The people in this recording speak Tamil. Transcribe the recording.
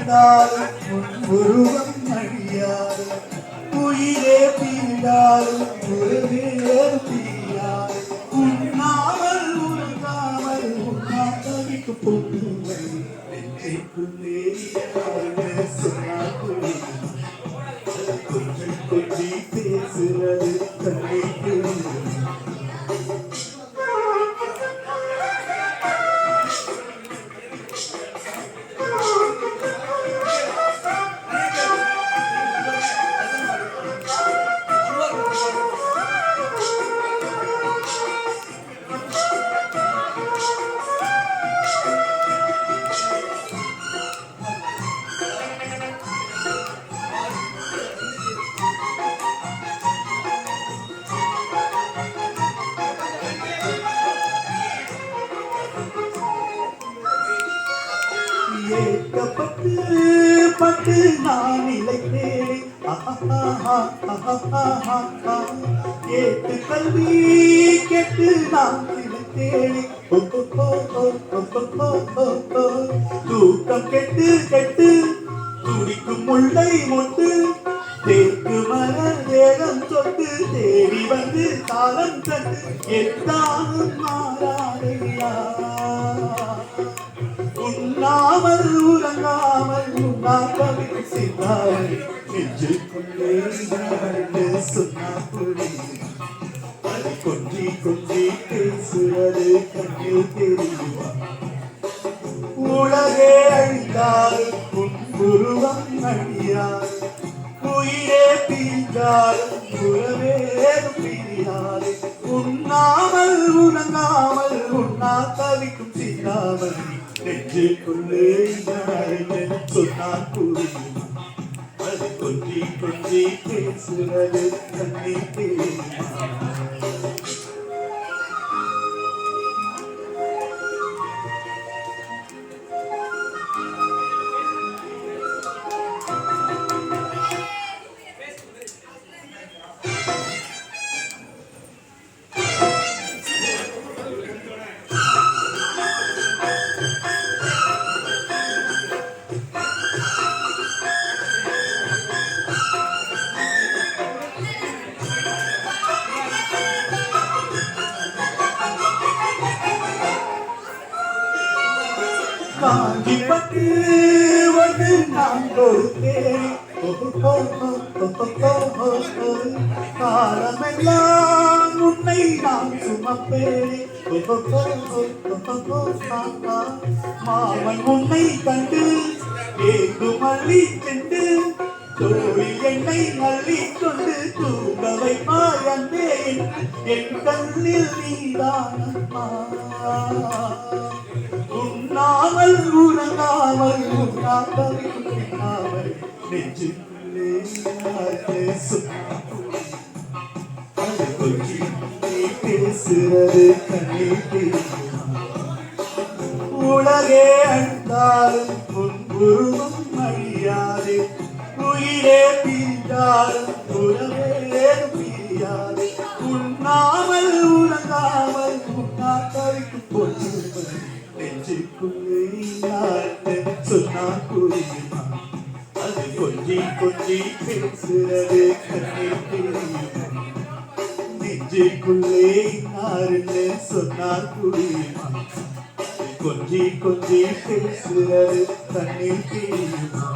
அழிந்தாலும் உருவம் அழியாது உயிரே பிரிந்தாலும் உறவேறு பிரியாது உண்ணாமல் உறங்காமல் உண்ணாதவிக்கு பொண்ணுமை நெஞ்சைக்குள்ளே சொன்னார் கொஞ்சம் கொஞ்சி பேசுறது கண்ணை ஏற்கப்பட்டு பட்டு நான் இழைத்தேன் ஏற்று கல்வி கெட்டு நான் இழைத்தேன் தூக்கம் கெட்டு கெட்டு துடிக்கும் முல்லை மொட்டு தேக்கு மலர் வேகம் தொட்டு தேடி வந்து காலம் கட்டு எத்தாலும் மாறாதையா உண்ணாமல் உறங்காமல் உண்ணாமல் செய்தாய் நெஞ்சுக்குள்ளே சொன்னார் அது கொஞ்சி கொஞ்சி பேசுவது கண்ணில் தெரியுமா உலகே அழிந்தால் உன் உருவம் அழியாது உயிரே பிரிந்தாலும் உறவேறும் பிரியாது உண்ணாமல் உறங்காமல் உண்ணா தவிக்கும் செய்யாமல் நெஞ்சுக்குள்ளே சொன்னார் புரியுமா அது கொஞ்சி கொஞ்சி பேசுறது கண்ணி தெரியுமா காஞ்சி பட்டு வந்து நான் கொடுத்தேன் காலமெல்லாம் உன்னை நான் சுமப்பேன் மாமன் உன்னை கண்டு ஏங்கும் அள்ளி சென்று தோழி என்னை அள்ளி கொண்டு தூங்க வைப்பாய் அன்பே என் கண்ணில் நீதானம்மா உண்ணாமல் உறங்காமல் உண்ணாமல் உண்ணாமல் நெஞ்சுக்குள்ளே அது கொஞ்சி பேசுறது கண்ணே தெரியுமா உலகே அழிந்தாலும் உன் உருவம் அழியாது உயிரே பிரிந்தாலும் உறவே பிரியாது உண்ணாமல் உறங்காமல் உண்ணா தவிக்கும் பொண்ணு நெஞ்சுக்குள்ளே சொன்னார் புரியுமா அது கொஞ்சி கொஞ்சி பேசுறது கண்ணே தெரியுமா நெஞ்சுக்குள்ளே யாருன்னு சொன்னார் புரியுமா கொஞ்சி கொஞ்சி பேசுறது கண்ணே தெரியுமா